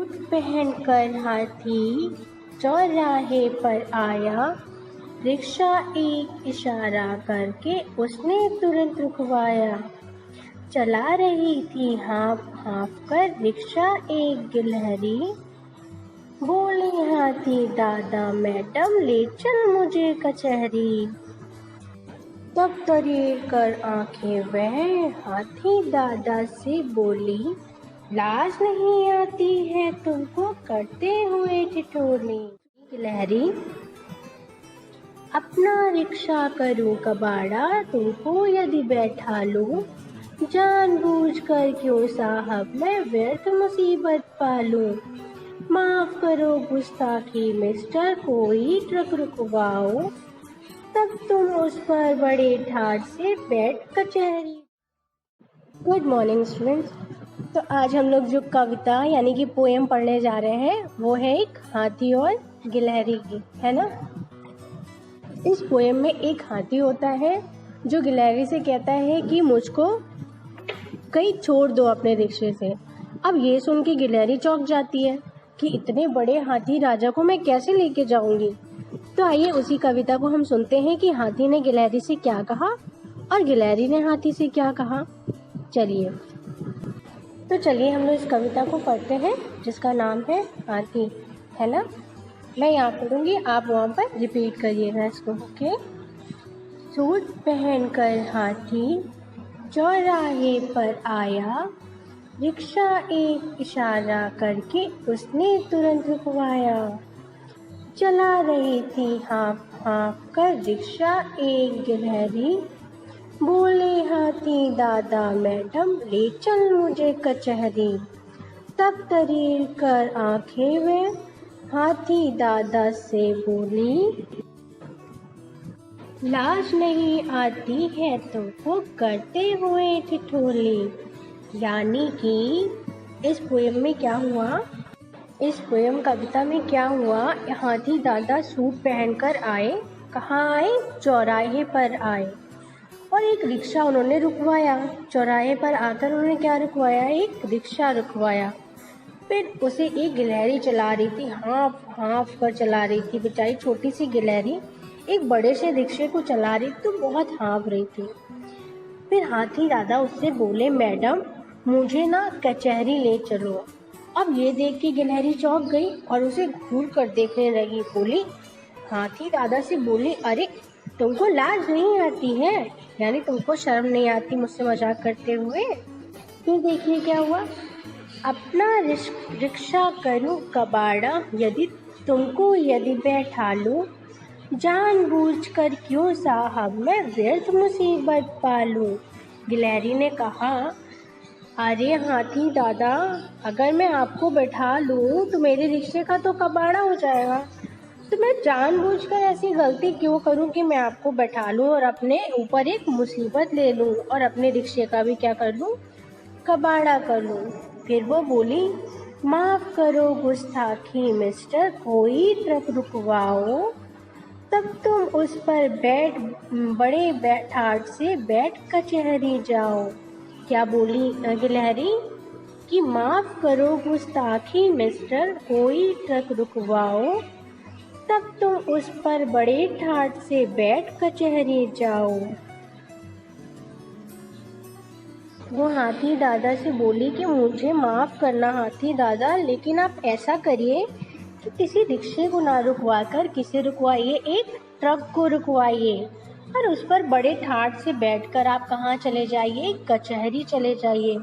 Suit पहनकर हाथी चौराहे पर आया। रिक्शा एक इशारा करके उसने तुरंत रुकवाया। चला रही थी हाँफ हाँफ कर रिक्शा एक गिलहरी। बोले हाथी दादा मैडम ले चल मुझे कचहरी। तब तरीर कर आंखें वह हाथी दादा से बोली, लाज नहीं आती है तुमको करते हुए ठिठोली। गिलहरी, अपना रिक्शा करूं कबाड़ा तुमको यदि बैठा लूं। जानबूझकर क्यों साहब मैं व्यर्थ मुसीबत पालूं। माफ करो गुस्ताखी मिस्टर कोई ट्रक रुकवाओ। तब तुम उस पर बड़े ठाठ से बैठ कचहरी। Good morning students. तो आज हम लोग जो कविता यानी कि पोएम पढ़ने जा रहे हैं वो है एक हाथी और गिलहरी की, है ना। इस पोएम में एक हाथी होता है जो गिलहरी से कहता है कि मुझको कहीं छोड़ दो अपने रिक्शे से। अब ये सुन के गिलहरी चौंक जाती है कि इतने बड़े हाथी राजा को मैं कैसे लेके जाऊंगी। तो आइए उसी कविता को हम सुनते हैं कि हाथी ने गिलहरी से क्या कहा और गिलहरी ने हाथी से क्या कहा। चलिए हम लोग इस कविता को पढ़ते हैं जिसका नाम है हाथी, है ना। मैं यहाँ पढ़ूंगी, आप वहाँ पर रिपीट करिएगा इसको, ओके। सूट पहनकर हाथी चौराहे पर आया। रिक्शा एक इशारा करके उसने तुरंत रुकवाया। चला रही थी हाँफ हाँफ कर रिक्शा एक गिलहरी। बोले हाथी दादा मैडम ले चल मुझे कचहरी। तब तरीर कर आंखें वे हाथी दादा से बोली, लाज नहीं आती है तुमको करते हुए ठिठोली। यानी कि इस पोएम में क्या हुआ, इस पोएम कविता में क्या हुआ, हाथी दादा सूट पहनकर आए। कहाँ आए? चौराहे पर आए और एक रिक्शा उन्होंने रुकवाया। चौराहे पर आकर उन्होंने क्या रुकवाया? एक रिक्शा रुकवाया। फिर उसे एक गिलहरी चला रही थी, हाँफ हाँफ कर चला रही थी। बेचारी छोटी सी गिलहरी एक बड़े से रिक्शे को चला रही थी तो बहुत हाँफ रही थी। फिर हाथी दादा उससे बोले, मैडम मुझे ना कचहरी ले चलो। अब ये देख के गिलहरी चौंक गई और उसे घूर कर देखने लगी। बोली, हाथी दादा से बोली, अरे तुमको लाज नहीं आती है, यानी तुमको शर्म नहीं आती मुझसे मजाक करते हुए। फिर देखिए क्या हुआ, अपना रिक्शा करूं कबाड़ा यदि बैठा लूं। जानबूझकर क्यों साहब मैं व्यर्थ मुसीबत पालूं। गिलहरी ने कहा, अरे हाथी दादा अगर मैं आपको बैठा लूं तो मेरे रिक्शे का तो कबाड़ा हो जाएगा। तो मैं जानबूझकर ऐसी गलती क्यों करूं कि मैं आपको बैठा लूं और अपने ऊपर एक मुसीबत ले लूं और अपने रिक्शे का भी क्या कर लूं? कबाड़ा कर लूं। फिर वो बोली, माफ करो गुस्ताखी मिस्टर कोई ट्रक रुकवाओ। तब तुम उस पर बड़े ठाठ से बैठ कचहरी जाओ। क्या बोली गिलहरी कि माफ करो गुस्ताखी मिस्टर कोई ट्रक रुकवाओ। तब तुम उस पर बड़े ठाठ से बैठ कचहरी जाओ। वो हाथी दादा से बोली कि मुझे माफ़ करना हाथी दादा, लेकिन आप ऐसा करिए कि किसी रिक्शे को ना रुकवाकर किसे रुकवाइए, एक ट्रक को रुकवाइए और उस पर बड़े ठाठ से बैठकर आप कहाँ चले जाइए? कचहरी चले जाइए।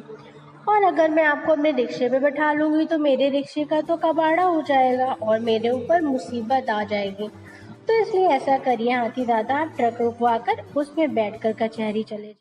और अगर मैं आपको अपने रिक्शे पे बैठा लूँगी तो मेरे रिक्शे का तो कबाड़ा हो जाएगा और मेरे ऊपर मुसीबत आ जाएगी। तो इसलिए ऐसा करिए हाथी दादा, आप ट्रक रुकवा कर उसमें बैठकर कचहरी चले जाइए।